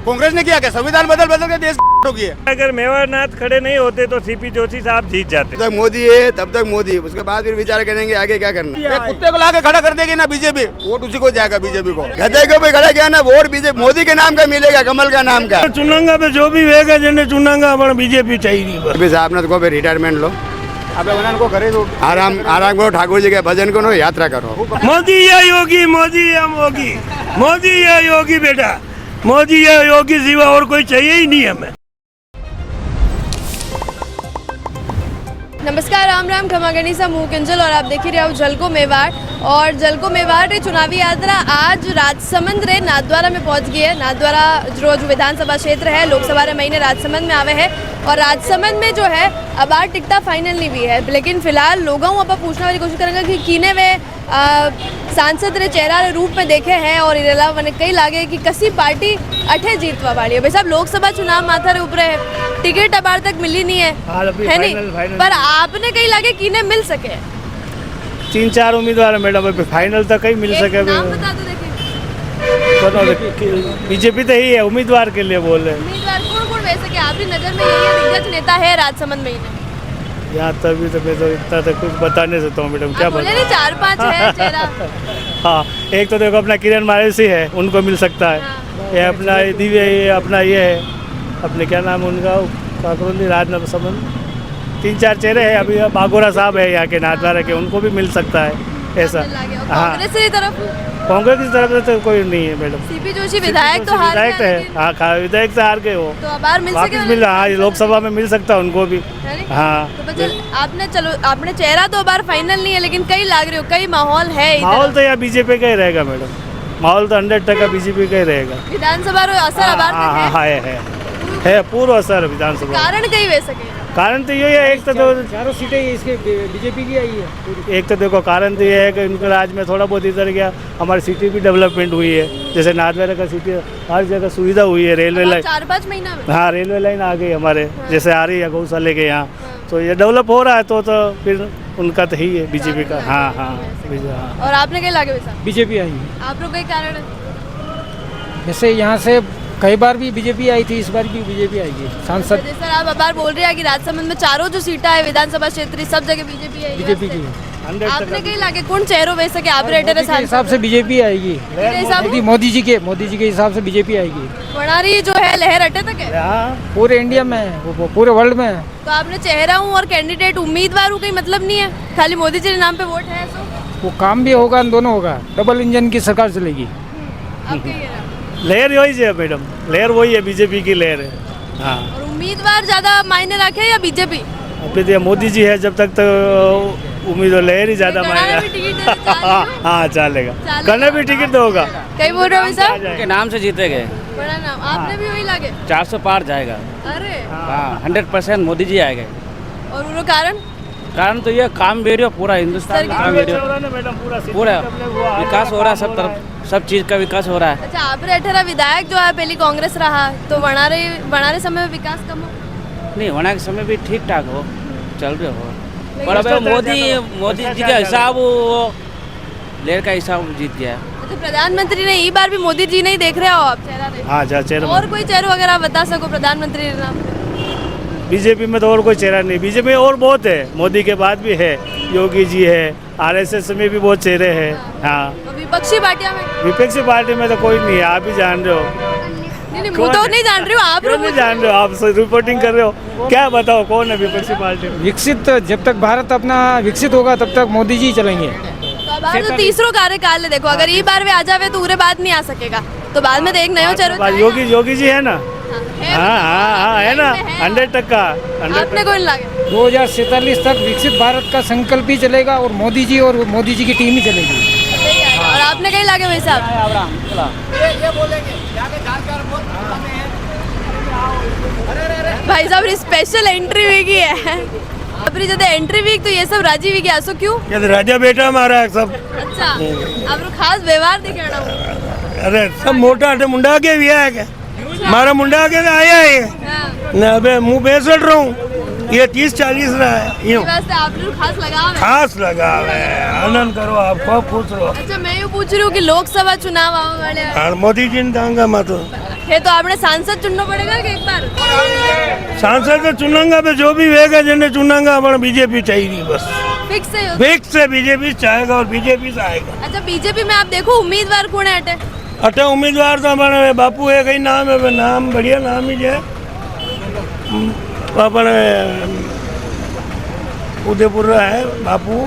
कांग्रेस ने किया क्या? संविधान बदल बदल के देश को किया। अगर मेवानाथ खड़े नहीं होते तो सीपी जोशी साहब जीत जाते। जब तक मोदी है तब तक मोदी, उसके बाद फिर विचार करेंगे आगे क्या करना। एक कुत्ते को लाके खड़ा कर देगी ना बीजेपी, वोट उसी को जाएगा बीजेपी को। गधे को भी खड़ा किया ना, वोट बीजेपी मोदी के नाम का मिलेगा, कमल का नाम का। चुनांगा पे जो भी वेगा जिन्हें चुनांगा पर बीजेपी चाहिए। अभी साहब ने तो को रिटायरमेंट लो, अब उनको करे तो आराम करो, ठाकुर जी के भजन करो, यात्रा करो। मोदी या योगी, मोदी या मोगी, मोदी या योगी बेटा, मोदी या योगी सिवा और कोई चाहिए ही नहीं हमें। नमस्कार, राम राम, खमा गणिसा, मुँह किंजल और आप देख ही रहे हो जलको मेवाड़। और जलको मेवाड़ रे चुनावी यात्रा आज राजसमंद रे नाथद्वारा में पहुंच गई है। नाथद्वारा जो विधानसभा क्षेत्र है, लोकसभा रे महीने राजसमंद में आवे है और राजसमंद में जो है अब आज टिकटा फाइनल नहीं हुई है। लेकिन फिलहाल लोगों आप पूछने वाली कोशिश करेंगे कि कीने वे सांसद रे चेहरा रे रूप में देखे हैं और इनके अलावा मैंने कई लागे कि कसी पार्टी अठे जीतवा वाली है। भाई साहब, लोकसभा चुनाव माथा रे ऊपर है, टिकट अब तक मिली नहीं है, है नहीं, पर आपने कहीं लागे कीने मिल सके? 3-4 उम्मीदवार है मैडम, अभी फाइनल तक ही मिल सके। नाम बता दो देखिए। बीजेपी तो ही है उम्मीदवार के लिए बोल रहे हैं। उम्मीदवार कौन वैसे कि आपकी नजर में यही दिग्गज नेता है राजसमंद में ही? यहाँ तभी तो मैं तो इतना तो कुछ बता नहीं सकता हूँ मैडम, क्या बोले नहीं 4-5 है चेहरा। हाँ, एक तो देखो अपना किरण मारेसी है, उनको मिल सकता है। हाँ। ये अपना दिव्य, ये अपना ये है, अपने क्या नाम उनका, काकरोली राजसमंद, 3-4 चेहरे हैं। अभी बागोरा साहब है यहाँ के नाथद्वारा के, उनको भी मिल सकता है ऐसा। हाँ, कांग्रेस की तरफ से तो कोई नहीं है मैडम। सीपी जोशी विधायक तो हार विधायक है, हाँ विधायक से हार गए वो, तो अब बार मिल सके, वापस मिल, हाँ लोकसभा में मिल सकता है उनको भी। हाँ, तो आपने चेहरा तो बार फाइनल नहीं है, लेकिन कई लाग रहे हो, कई माहौल है। माहौल तो यहाँ बीजेपी का ही रहेगा मैडम, माहौल तो 100% बीजेपी का ही रहेगा। विधानसभा असर है पूरा असर विधानसभा। कारण कई वे सके? कारण तो ये है, एक तो चारों सीटें इसके बीजेपी की आई है। एक तो देखो कारण तो ये है कि इनके राज में थोड़ा बहुत इधर गया, हमारी सिटी भी डेवलपमेंट हुई है। जैसे नाथद्वारा का सिटी हर जगह सुविधा हुई है, रेलवे लाइन 4-5 महीना में, हाँ रेलवे लाइन आ गई हमारे। जैसे आ रही है गौशाले के यहाँ, तो ये डेवलप हो रहा है, तो फिर उनका तो ही है बीजेपी का। हाँ हाँ। और आपने कहीं लागे वैसा? बीजेपी आई है। आप लोग कई कारण है? जैसे यहाँ से कई बार भी बीजेपी आई थी, इस बार भी बीजेपी आएगी। सांसद सर आप बार बोल रहे हैं कि राजसमंद में चारों जो सीटा है विधानसभा क्षेत्र सब जगह बीजेपी है। बीजेपी की आपने कहीं लागे कौन चेहरों वैसे के ऑपरेटर है? हिसाब से बीजेपी आएगी, मोदी जी के हिसाब से बीजेपी आएगी। बनारी जो है लहर अटे तक है, पूरे इंडिया में है, वो पूरे वर्ल्ड में है। तो आपने चेहरा हूँ और कैंडिडेट उम्मीदवार हूँ, कहीं मतलब नहीं है, खाली मोदी जी के नाम पे वोट है? वो काम भी होगा, दोनों होगा, डबल इंजन की सरकार चलेगी। लहर वही है मैडम, लहर वही है, बीजेपी की लहर है। हाँ, और उम्मीदवार ज्यादा मायने रखे या बीजेपी? अभी तो मोदी जी है, जब तक तो उम्मीदवार लहर ही ज्यादा मायने। हाँ चलेगा, करने भी टिकट तो होगा। कई बोल रहे हो सर के नाम से जीतेंगे, बड़ा नाम, आपने भी वही लागे? 400 पार जाएगा। अरे हाँ, 100% मोदी जी आएंगे। और वो कारण तो ये काम वीडियो पूरा हिंदुस्तान में काम वीडियो पूरा विकास हो रहा है, सब तरफ सब चीज का विकास हो रहा है। अच्छा, आप अठारह विधायक जो है पहली कांग्रेस रहा, तो बनारे समय में विकास कम हो? नहीं, होने के समय भी ठीक ठाक हो, चल रहे हो, पर अब मोदी जी का हिसाब, वो लेर का हिसाब जीत गया। तो प्रधानमंत्री ने ई बार भी मोदी जी नहीं देख रहे हो आप चेहरा? हाँ चेहरा। और कोई चेहरा अगर आप बता सको प्रधानमंत्री के नाम? बीजेपी में तो और कोई चेहरा नहीं, बीजेपी में और बहुत है, मोदी के बाद भी है, योगी जी है, आरएसएस में भी बहुत चेहरे हैं। हाँ, विपक्षी पार्टियां में? विपक्षी पार्टी में तो कोई नहीं है, आप ही जान रहे हो। नहीं, वो तो नहीं जान रही हो आप, नहीं जान रहे हो, आप रिपोर्टिंग कर रहे हो, क्या बताओ कौन है विपक्षी पार्टी में? विकसित, जब तक भारत अपना विकसित होगा तब तक मोदी जी चलेंगे। तो तीसरो कार्यकाल है, देखो अगर ये बार वे आ जावे तो पूरे बाद नहीं आ सकेगा, तो बाद में देख नयो चेहरा। योगी जी है ना? हाँ है ना, 100%। आपने कौन लागे? 2047 तक विकसित भारत का संकल्प ही चलेगा और मोदी जी की टीम ही चलेगी। और आपने कहीं लागे वैसे? भाई साहब स्पेशल एंट्री वीक ही है अपनी, जब एंट्री वीक तो ये सब राजी वीक आसो क्यों? राजा बेटा हमारा सब। अच्छा, आप खास व्यवहार दिखाना? अरे सब मोटा मुंडा के भी आया, मारा मुंडा के आया है ना, अबे मुँह बेसट रहा हूँ, ये 30-40 रहा है, यूँ आप लोग खास लगाव है, आनंद करो, आप खूब खुश रहो। अच्छा, मैं यूँ पूछ रही हूँ कि लोकसभा चुनाव आने वाले हैं, मोदी जी ने दांगा मत ओके, तो आपने सांसद चुनना पड़ेगा कि एक बार? सांसद तो चुनांगा पे जो भी वेगा जिन्हें चुनांगा अपना बीजेपी चाहिए बस फिक्स है? फिक्स से बीजेपी चाहेगा और बीजेपी से आएगा। अच्छा, बीजेपी में आप देखो उम्मीदवार कौन है अटे? अटे उम्मीदवार तो हमारे बापू है, कई नाम है वे नाम बढ़िया नाम ही है अपने उदयपुर है बापू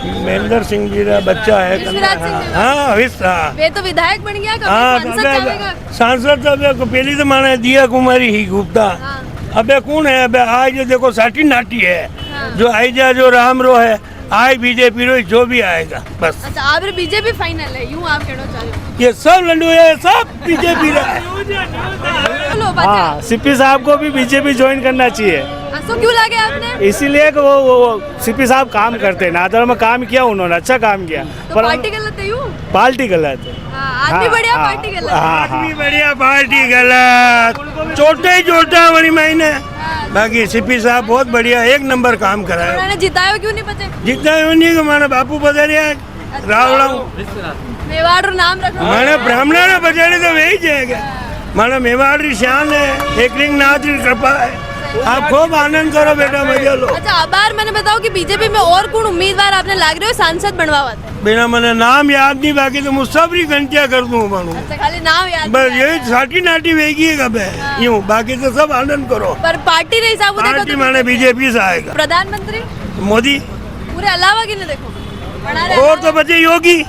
महेंद्र सिंह जी का बच्चा है। विश्वराज सिंह जी। हाँ हाँ वे तो विधायक बन गया, कभी हाँ सांसद चाहेगा? सांसद तो पहली तो माने दिया कुमारी ही गुप्ता। हाँ। अबे कौन है? अबे आज देखो साठी नाटी है हाँ। जो आईजा जो राम रो है आई बीजेपी रो जो भी आएगा बस। अच्छा, आप बीजेपी फाइनल है, यूं आप कहना चाह रहे हो? ये सब लंडू है सब बीजेपी रहा है। बोलो बच्चा। हाँ, सीपी साहब को भी बीजेपी ज्वाइन करना चाहिए। तो क्यों लागे आपने? इसीलिए कि वो सीपी साहब काम करते हैं, नादौर में काम किया उन्होंने, अच्छा काम किया। तो पार्टी गलत है यूं? पार्टी गलत है। हाँ, आदमी बढ़िया, पार्टी गलत। आदमी बढ़िया पार्टी गलत छोटे ही छोटा बड़ी महीने। बाकी सीपी साहब बहुत बढ़िया एक नंबर काम करा है। उन्होंने जिताया क्यों नहीं पता? जितना नहीं माना बापू बदरिया रावड़ा मेवाड़ और नाम रखो। माने ब्राह्मणा ने बजाने तो वही जाएगा। माना मेवाड़ की शान है, एक रिंग नाथ की कृपा है। आप खूब आनंद करो बेटा, मजा लो। अच्छा, आभार मैंने बताओ कि बीजेपी में और कौन उम्मीदवार आपने लाग रहे हो सांसद बनवावा थे? बिना मैंने नाम याद नहीं, बाकी तो मुसाफरी घंटिया कर दूं बनू। अच्छा, खाली नाम याद बस नहीं यही आया। साठी नाटी वेगी है कब है यूं, बाकी तो सब आनंद करो। पर पार्टी नहीं साहब देखो पार्टी तो माने बीजेपी से आएगा। प्रधानमंत्री मोदी पूरे अलावा की नहीं देखो बना रहे और तो बचे योगी,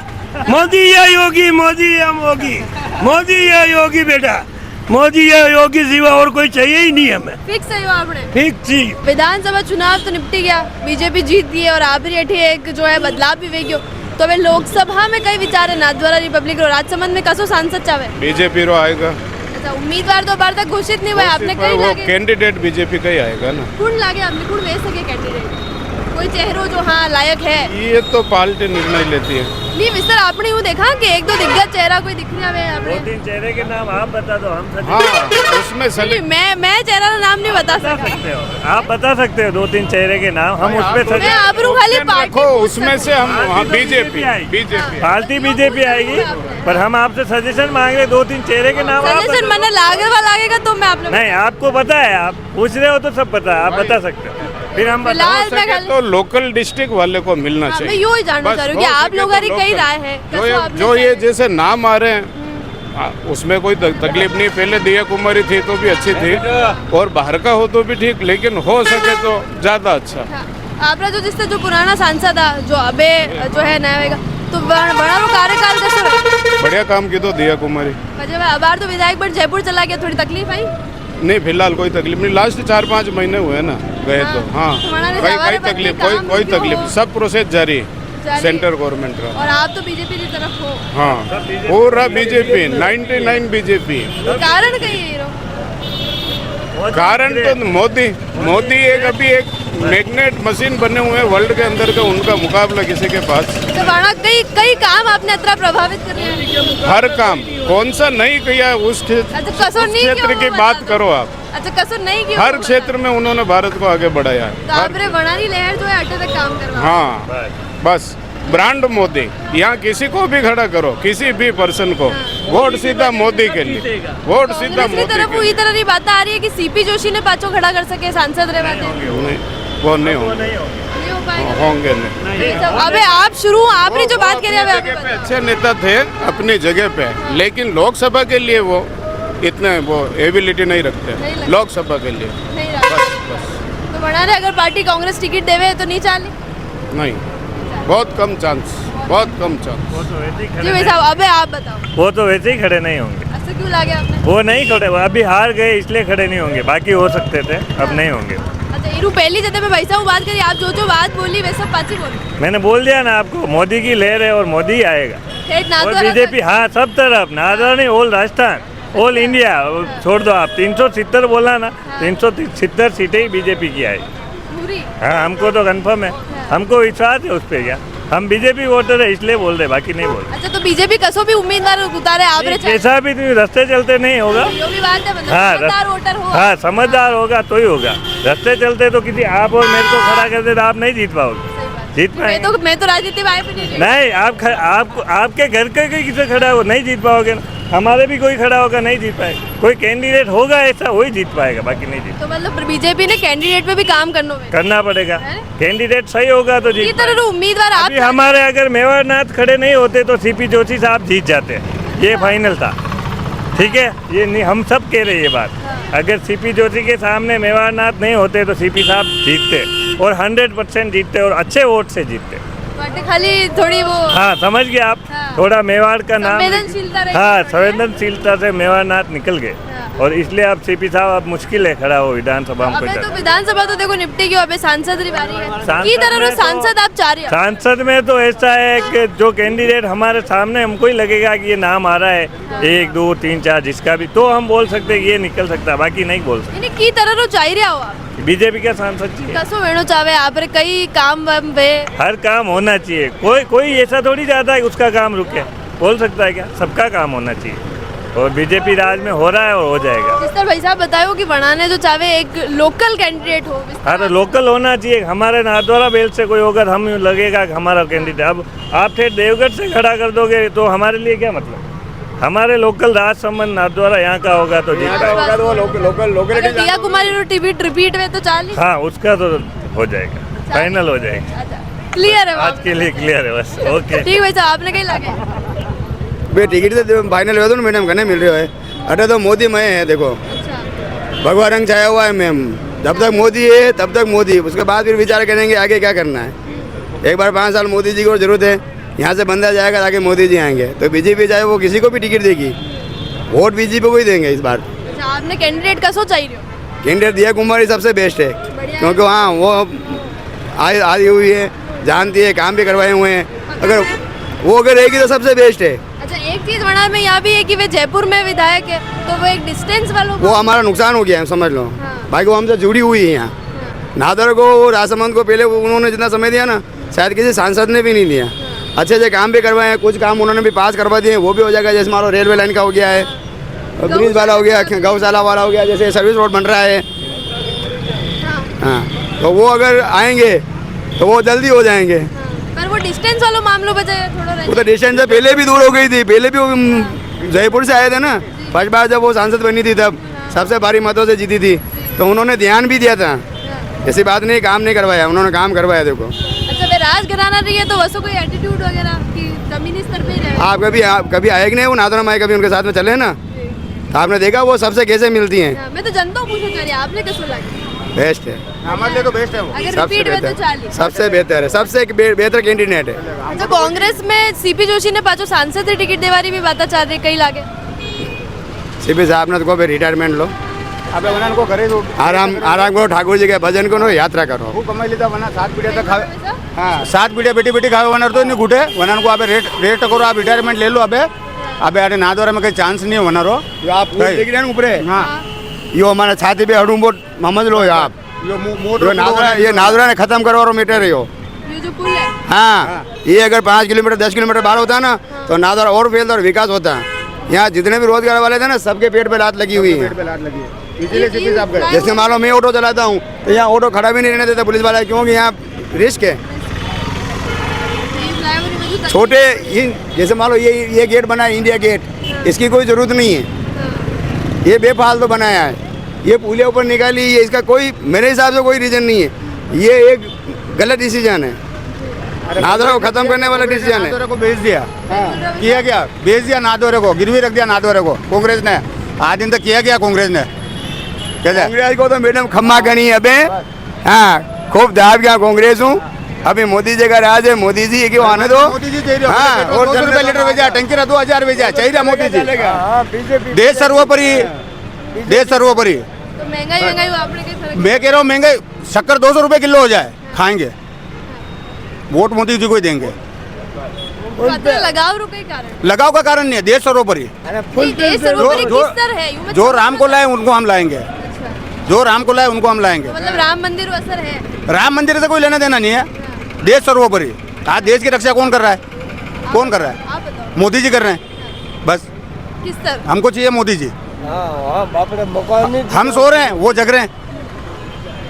मोदी या योगी, मोदी या मोगी, मोदी या योगी बेटा, मोदी या योगी सिवा और कोई चाहिए ही नहीं हमें। फिक्स है यो आपने? फिक्स ही। विधानसभा चुनाव तो निपटी गया, बीजेपी जीत गई है और आखिरी अठी एक जो है बदलाव भी वेग्यो। तो वे लोकसभा में कई विचार है नाथद्वारा रिपब्लिक रो राजसमंद में कसो सांसद चाहे? बीजेपी रो आएगा। अच्छा, उम्मीदवार तो बार तक घोषित नहीं हुआ, आपने कई वो लागे कैंडिडेट बीजेपी का ही आएगा ना। कौन लागे आपने, कौन वे सके कैंडिडेट? कोई चेहरो जो हाँ लायक है? ये तो पार्टी निर्णय लेती है। नहीं विस्तार आपने यूँ देखा कि एक दो दिग्गज चेहरा कोई दिख रहा है आपने? 2-3 चेहरे के नाम आप बता दो, हम हाँ उसमें नहीं, मैं चेहरा का नाम नहीं बता सकता। सकते हो, आप बता सकते हो 2-3 चेहरे के नाम, हम उस पे मैं आप रू खाली पार्टी देखो उसमें से हम बीजेपी पार्टी बीजेपी आएगी, पर हम आपसे सजेशन मांग रहे 2-3 चेहरे के नाम। आप सजेशन मैंने लागेगा तो मैं आप लोग नहीं, आपको पता है, आप पूछ रहे हो तो सब पता है, आप बता सकते हो। फिर हम फिलहाल मैं खाली तो लोकल डिस्ट्रिक्ट वाले को मिलना मैं चाहिए। यूँ ही जानना चाह रही हूँ कि आप लोगों की कई राय है जो ये जैसे नाम आ रहे हैं उसमें कोई तकलीफ नहीं। पहले दिया कुमारी थी तो भी अच्छी थी और बाहर का हो तो भी ठीक, लेकिन हो सके तो ज्यादा अच्छा। आपका जो जिससे जो पुराना सांसद था जो अबे जो है नया होगा तो बड़ा वो कार्यकाल कैसे रहा? बढ़िया काम की तो दिया कुमारी। जब अबार तो विधायक बन जयपुर चला गया, थोड़ी तकलीफ आई? नहीं फिलहाल कोई तकलीफ नहीं, लास्ट 4-5 महीने हुए ना गए तो। हाँ कोई तकलीफ कोई तकलीफ, सब प्रोसेस जारी है सेंटर गवर्नमेंट का। और आप तो बीजेपी की तरफ हो? हाँ पूरा बीजेपी 99 बीजेपी। कारण कही है हीरो? कारण तो मोदी एक अभी एक मैग्नेट मशीन बने हुए हैं वर्ल्ड के अंदर का, उनका मुकाबला किसी के पास। तो वहाँ कई काम आपने इतना प्रभावित कर रहे हैं? हर काम कौन सा नहीं किया उस क्षेत्र की बात करो आप। अच्छा, कसर नहीं किया? हर क्षेत्र में उन्होंने भारत को आगे बढ़ाया है। तो आपने वनारी लहर जो है अड्डे तक काम करवा? हाँ बस ब्रांड मोदी, यहाँ किसी को भी खड़ा करो, किसी भी पर्सन को, वोट सीधा मोदी के लिए, वोट सीधा दूसरी तरफ मोदी वही तरह की बात आ रही है कि सीपी जोशी ने पाँचों खड़ा कर सके सांसद रहे बातें वो नहीं होंगे, नहीं हो पाएगा। होंगे नहीं। अबे आपने जो बात करी अभी जगह पे अच्छे नेता थे अपनी जगह पे, लेकिन लोकसभा के लिए वो इतने वो एबिलिटी नहीं रखते लोकसभा के लिए। नहीं रहा। तो बना रहे अगर पार्टी कांग्रेस टिकट देवे तो नहीं चाली? नहीं, बहुत कम चांस, बहुत कम चांस। जी भाई साहब, अबे आप बताओ। वो तो वैसे ही खड़े नहीं होंगे। ऐसे क्यों लागे आपने? वो नहीं खड़े, वो अभी हार गए इसलिए खड़े नहीं होंगे, बाकी हो सकते थे, अब नहीं होंगे। अच्छा, इरू पहली जगह पे भाई साहब बात करी, आप जो बात बोली वे सब पाची बोली। मैंने बोल दिया ना आपको, मोदी की लहर है और मोदी ही आएगा। ठेठ और नाथद्वारा बीजेपी, हाँ सब तरफ, नाथद्वारा नहीं, ऑल राजस्थान, ऑल इंडिया। छोड़ दो आप 370 बोला ना, 370 सीटें ही बीजेपी की आएगी। पूरी? हाँ, हमको तो कंफर्म है, हमको विश्वास है उस पर। क्या हम बीजेपी वोटर है इसलिए बोल रहे, बाकी नहीं बोल रहे। अच्छा, तो बीजेपी कसो भी उम्मीदवार उतारे आप रे? जैसा भी रास्ते चलते नहीं होगा। जो भी बात है मतलब हाँ, समझदार वोटर हो। हाँ समझदार होगा तो ही होगा। रास्ते चलते तो किसी आप और मेरे को खड़ा कर दे तो आप नहीं जीत पाओगे। जीत पाएंगे? मैं तो राजनीति में आए भी नहीं। नहीं, आपके घर के किसी खड़ा हो नहीं जीत पाओगे ना। हमारे भी कोई खड़ा होगा नहीं जीत पाएगा, कोई कैंडिडेट होगा ऐसा वही जीत पाएगा, बाकी नहीं जीत तो मतलब बीजेपी ने कैंडिडेट पे भी काम करना पड़ेगा। है? कैंडिडेट सही होगा तो ये जीत तरह उम्मीदवार आप अभी हमारे अगर मेवाड़नाथ खड़े नहीं होते तो सीपी जोशी साहब जीत जाते, ये फाइनल था। ठीक है, ये नहीं, हम सब कह रहे हैं ये बात। अगर सीपी जोशी के सामने मेवाड़नाथ नहीं होते तो सीपी साहब जीतते और 100% जीतते और अच्छे वोट से जीतते। बट खाली थोड़ी वो हाँ, समझ गए आप। हाँ। थोड़ा मेवाड़ का नाम, संवेदनशीलता रहेगी हाँ, थोड़ी, संवेदनशीलता से मेवाड़नाथ निकल गए और इसलिए अब सीपी साहब अब मुश्किल है खड़ा हो विधानसभा में। अबे तो विधानसभा तो देखो निपटी गई, अबे सांसद री बारी है। सांसद की तरह में तो- सांसद आप चाह रहे हो? सांसद में तो ऐसा है कि जो कैंडिडेट हमारे सामने हमको ही लगेगा कि ये नाम आ रहा है 1 2 3 4 जिसका भी, तो हम बोल सकते हैं कि ये निकल सकता है, बाकी नहीं बोल सकते। की तरह चाह रहे हो आप? बीजेपी का सांसद चाहिए, कसो वेणु चावे आप रे कई काम वाम वे हर काम होना चाहिए। कोई ऐसा थोड़ी चाहता है कि उसका काम रुके, बोल सकता है क्या? सबका काम होना चाहिए और बीजेपी राज में हो रहा है और हो जाएगा। जिस तरह भाई साहब बताए हो कि बनाने जो चाहे एक लोकल कैंडिडेट हो, हर लोकल होना चाहिए। हमारे नाथद्वारा बेल्ट से कोई होगा, हम लगेगा कि हमारा कैंडिडेट। अब आप थे देवगढ़ से खड़ा कर दोगे तो हमारे लिए क्या मतलब? हमारे लोकल राजसमंद नाथद्वारा यहाँ का होगा तो जीत यहाँ का होगा तो वो लोकलिटी दिया कुमारी नो टिकट रिपीट में तो चाल ही। हाँ, उसका तो हो जाएगा, फाइनल हो जाएगा। अच्छा, क्लियर है आज के लिए क्लियर है बस। ओके, ठीक भाई साहब, आपने कहीं लगे भाई टिकट तो फाइनल हुआ तो मैडम कहने मिल रहे हो। अरे तो मोदी मैं है, देखो अच्छा भगवा रंग छाया हुआ है मैम। जब तक मोदी है तब तक मोदी, उसके बाद फिर विचार करेंगे आगे क्या करना है। एक बार 5 साल मोदी जी को जरूरत है, यहाँ से बंदा जाएगा ताकि मोदी जी आएंगे। तो बीजेपी चाहे वो किसी को भी टिकट देगी, वोट बीजेपी को ही देंगे इस बार। अच्छा, आपने कैंडिडेट का सोचा ही रहे हो? कैंडिडेट दिया कुमारी सबसे बेस्ट है, क्योंकि हाँ वो आई हुई है, जानती है, काम भी करवाए हुए हैं। अगर रहेगी तो सबसे बेस्ट है। अच्छा, एक चीज बना में यहाँ भी है कि वे जयपुर में विधायक है, तो वो एक डिस्टेंस वालों वो हमारा नुकसान हो गया है, समझ लो। हाँ। भाई वो हमसे जुड़ी हुई है यहाँ। नादर को राजसमंद को पहले उन्होंने जितना समय दिया ना, शायद किसी सांसद ने भी नहीं दिया। अच्छे से काम भी करवाए हैं, कुछ काम उन्होंने भी पास करवा दिए, वो भी हो जाएगा। जैसे मान लो रेलवे लाइन का हो गया है, ब्रिज वाला हो गया, गौशाला वाला हो गया, जैसे सर्विस रोड बन रहा है। हाँ, तो वो अगर आएंगे तो वो जल्दी हो जाएंगे। पर वो डिस्टेंस वालों मामलों बजाय थोड़ा वो तो डिस्टेंस से पहले भी दूर हो गई थी, पहले भी वो जयपुर से आए थे ना। फर्स्ट बार जब वो सांसद बनी थी तब सबसे भारी मतों से जीती थी, तो उन्होंने ध्यान भी दिया था। ऐसी बात नहीं, काम नहीं करवाया, उन्होंने काम करवाया। देखो अच्छा, वे राजघराना रही है तो वैसे कोई एटीट्यूड वगैरह की जमीनी स्तर पे ही रहे? आप कभी आए कि नहीं? वो नादर माए कभी उनके साथ में चले ना, तो आपने देखा वो सबसे कैसे मिलती हैं। हाँ, मैं तो जनता को पूछना चाह रही, आपने कैसे लगा? बेस्ट है, हमारे लिए तो बेस्ट है वो। अगर सबसे रिपीट में तो बेहतर, चाली सबसे बेहतर है, सबसे बेहतर कैंडिडेट है। अच्छा, कांग्रेस में सीपी जोशी ने पाचो सांसद री टिकट देवारी भी बात चाल रही, कहीं लागे सीपी साहब ने तो रिटायरमेंट लो, अबे उन्होंने को करे तो आराम करो, ठाकुर जी के भजन करो, यात्रा करो। वो कमाई लेता बना 7 पीढ़िया तक खावे। हाँ, 7 पीढ़िया बेटी बेटी खावे वनार तो नहीं घुटे वनार को। अबे रेट करो, आप रिटायरमेंट ले लो। अबे अरे नादौरा में कोई चांस नहीं है वनारो। आप देख रहे हैं ऊपर? हाँ, यो हमारा छाती पे हडू बोट समझ लो आप। ये नादौरा ने खत्म करवा मीटर है यो। ये जो पुल है, हाँ, ये अगर 5 किलोमीटर 10 किलोमीटर बाहर होता है ना, तो नादौरा और फैलता और विकास होता है। यहाँ जितने भी रोजगार वाले थे ना, सबके पेट पे लात लगी हुई है। जैसे मान लो मैं ऑटो चलाता हूँ तो यहाँ ऑटो खड़ा भी नहीं रहने देता पुलिस वाला, क्योंकि यहाँ रिस्क है। छोटे जैसे मान लो ये गेट बना है, इंडिया गेट, इसकी कोई जरूरत नहीं है। ये बेफालतू बनाया है, ये पुलिया ऊपर निकाली, ये इसका कोई मेरे हिसाब से कोई रीजन नहीं है। ये एक गलत डिसीजन है, नादौरा को खत्म करने वाला डिसीजन है। नादौरे को बेच दिया, किया क्या? बेच दिया नादौरे को, गिरवी रख दिया नादौरे को कांग्रेस ने। आज दिन तक किया क्या कांग्रेस ने? कांग्रेस को तो मैडम खम्मा करनी है अबे। हाँ, खूब दाब गया कांग्रेस हूँ। अभी मोदी जी का राज है, मोदी जी क्यों आने दो। मोदी जी चाहिए। हाँ, और 200 रुपये लीटर भेजा, टंकी 2000 भेजा, चाहिए मोदी जी। देश सर्वोपरि, देश सर्वोपरि। तो महंगाई आपने कहीं फर्क मैं कह रहा हूँ महंगाई, शक्कर 200 रुपये किलो हो जाए, खाएंगे, वोट मोदी जी को ही देंगे। लगाव रुके कारण? लगाव का कारण नहीं है, देश सर्वोपरि। देश सर्वोपरि किस तरह है? यूं मैं जो राम को लाए उनको हम लाएंगे, अच्छा, जो राम को लाए उनको हम लाएंगे। मतलब राम मंदिर असर है? राम मंदिर से कोई लेना देना नहीं है, देश सर्वोपरि। आज देश की रक्षा कौन कर रहा है? कौन कर रहा है? आप बताओ, मोदी जी कर रहे हैं। बस किस तरह? हमको चाहिए मोदी जी। हम सो रहे हैं, वो जग रहे हैं,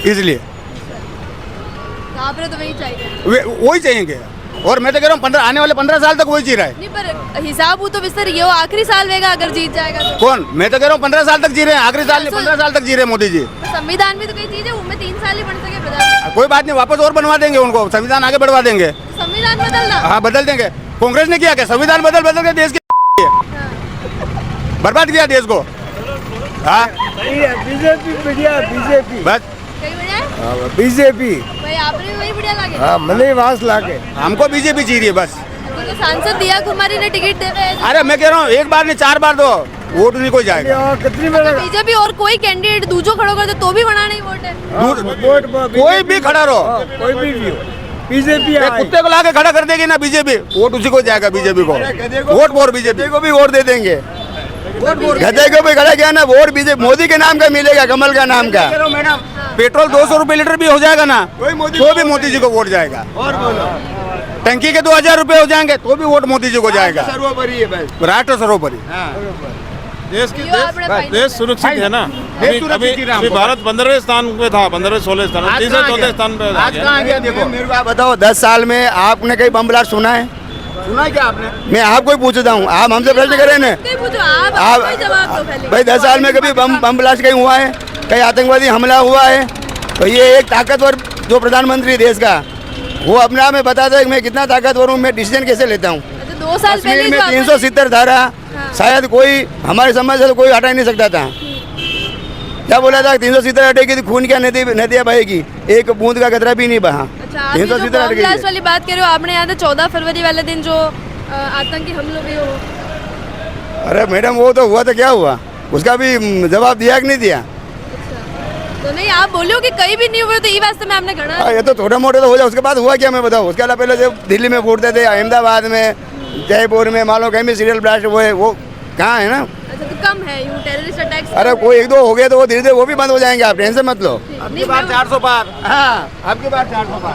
इसलिए आपने तो वही चाहिए। वही चाहिए। और मैं तो कह रहा हूँ 15 आने वाले 15 साल तक वही जी रहा है। नहीं पर हिसाब वो तो विस्तार ये वो आखिरी साल वेगा अगर जीत जाएगा तो कौन? मैं तो कह रहा हूँ 15 साल तक जी रहे हैं, आखिरी साल नहीं 15 साल तक जी रहे हैं मोदी जी। संविधान में तो कई चीजें उनमें 3 साल ही बन सके प्रधानमंत्री। कोई बात नहीं, वापस और बनवा देंगे उनको, संविधान आगे बढ़वा देंगे। संविधान बदलना हाँ बदल देंगे। कांग्रेस ने किया क्या? संविधान बदल बदल के देश के बर्बाद किया देश को। हाँ बीजेपी बढ़िया, बीजेपी बस कई बढ़िया है बीजेपी भाई, आपने भी वही बढ़िया लगे। हाँ मने वास लागे हमको बीजेपी जी रही है बस। तो सांसद दिया कुमारी ने टिकट दे रहे हैं अरे मैं कह रहा हूँ एक बार नहीं 4 बार दो, वोट नहीं कोई जाएगा। कितनी बीजेपी और कोई कैंडिडेट दूजो खड़ो कर दे तो भी बना नहीं वोट है। कोई भी खड़ा रहो, कोई भी बीजेपी एक कुत्ते को लाके खड़ा कर देगी ना बीजेपी, वोट उसी को जाएगा बीजेपी को। वोट फॉर बीजेपी को भी वोट दे देंगे। गधे को भी खड़ा किया ना, वोट बीजेपी मोदी के नाम का मिलेगा, कमल का नाम का। पेट्रोल 200 रुपए लीटर भी हो जाएगा ना तो भी मोदी जी को वोट जाएगा। टंकी के 2000 रुपए हो जाएंगे तो भी वोट मोदी जी को जाएगा। राष्ट्र सर्वोपरि। देश की यो आपने फाइनल देश सुरक्षित है ना। देश सुरक्षित ही रहा अभी हमको। भारत 15वें स्थान पे था, 15-16 स्थान, आज तीसरे कहाँ चौथे गया? स्थान पे आज कहाँ गया? देखो मेरे को आप बताओ 10 साल में आपने कहीं बम ब्लास्ट सुना है? सुना है क्या आपने? मैं आपको ही पूछता हूँ, आप हमसे प्रश्न करें ना। कहीं पूछो आप कोई जवाब दो पहले। भाई 10 साल में कभी बम ब्लास्ट कहीं हुआ है? कहीं आतंकवादी हमला हुआ है? तो ये एक ताकतवर जो प्रधानमंत्री देश का, वो अपने आप में बताता है कि मैं कितना ताकतवर हूँ, मैं डिसीजन कैसे लेता हूँ। अच्छा, 2 साल पहले कश्मीर में जो आपने- 370 धारा शायद कोई हमारे समाज से तो कोई हटा नहीं सकता था। क्या बोला था? 370 हटेगी तो खून क्या नदियाँ बहेगी, एक बूंद का कतरा भी नहीं बहा। अच्छा, आप ये जो 370 हट बॉम्ब गई ब्लास्ट है। वाली बात कर रहे हो, आपने याद है 14 फरवरी वाले दिन जो आतंकी हमलों भी हो। अरे मैडम वो तो हुआ तो क्या हुआ, उसका भी जवाब दिया कि नहीं दिया? तो नहीं आप बोलो कि कहीं भी नहीं हुए तो ये वास्ते में आपने घड़ा। हाँ, ये तो थोड़े मोटे तो हो जाए, उसके बाद हुआ क्या मैं बताऊँ? उसके अलावा पहले जब दिल्ली में फूटते थे, अहमदाबाद में, जयपुर में, मान लो कहीं भी सीरियल ब्लास्ट हुए, वो कहाँ है ना। अच्छा तो कम है यूं टेररिस्ट अटैक्स। अरे कोई 1-2 हो गए तो वो धीरे धीरे वो भी बंद हो जाएंगे, आप टेंशन मत लो। नहीं, मैं- 400 पार। हाँ आपकी बार 400 पार।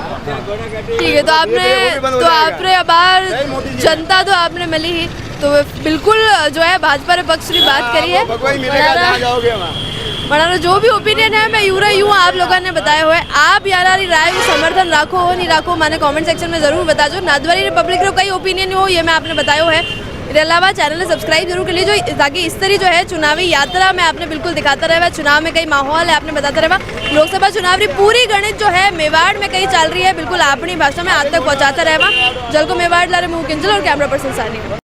ठीक है, तो वो भी बंद हो जाएगा। आपने आभार जय मोदी जी। जनता तो आपने मिली ही, तो बिल्कुल जो है भाजपा के पक्ष की बात करी है। भगवान मिलेगा, जहाँ जाओगे वहाँ। बड़ा जो भी ओपिनियन है मैं यूँ आप लोगों ने बताया हुआ है। आप यार राय को समर्थन राखो हो नहीं राखो, मैंने कमेंट सेक्शन में जरूर बता जो। नाथद्वारा रिपब्लिक रो कई ओपिनियन हो ये मैं आपने बताया है। इसके अलावा चैनल ने सब्सक्राइब जरूर कर लीजिए ताकि इस तरह जो है चुनावी यात्रा में आपने बिल्कुल दिखाता रहेगा। चुनाव में कई माहौल है आपने बताता रहेगा। लोकसभा चुनाव की पूरी गणित जो है मेवाड़ में कहीं चल रही है, बिल्कुल अपनी भाषा में आज तक पहुँचाता रहेगा। जल को मेवाड़ ला रहे मुँह किंजल और कैमरा पर्सन सानी।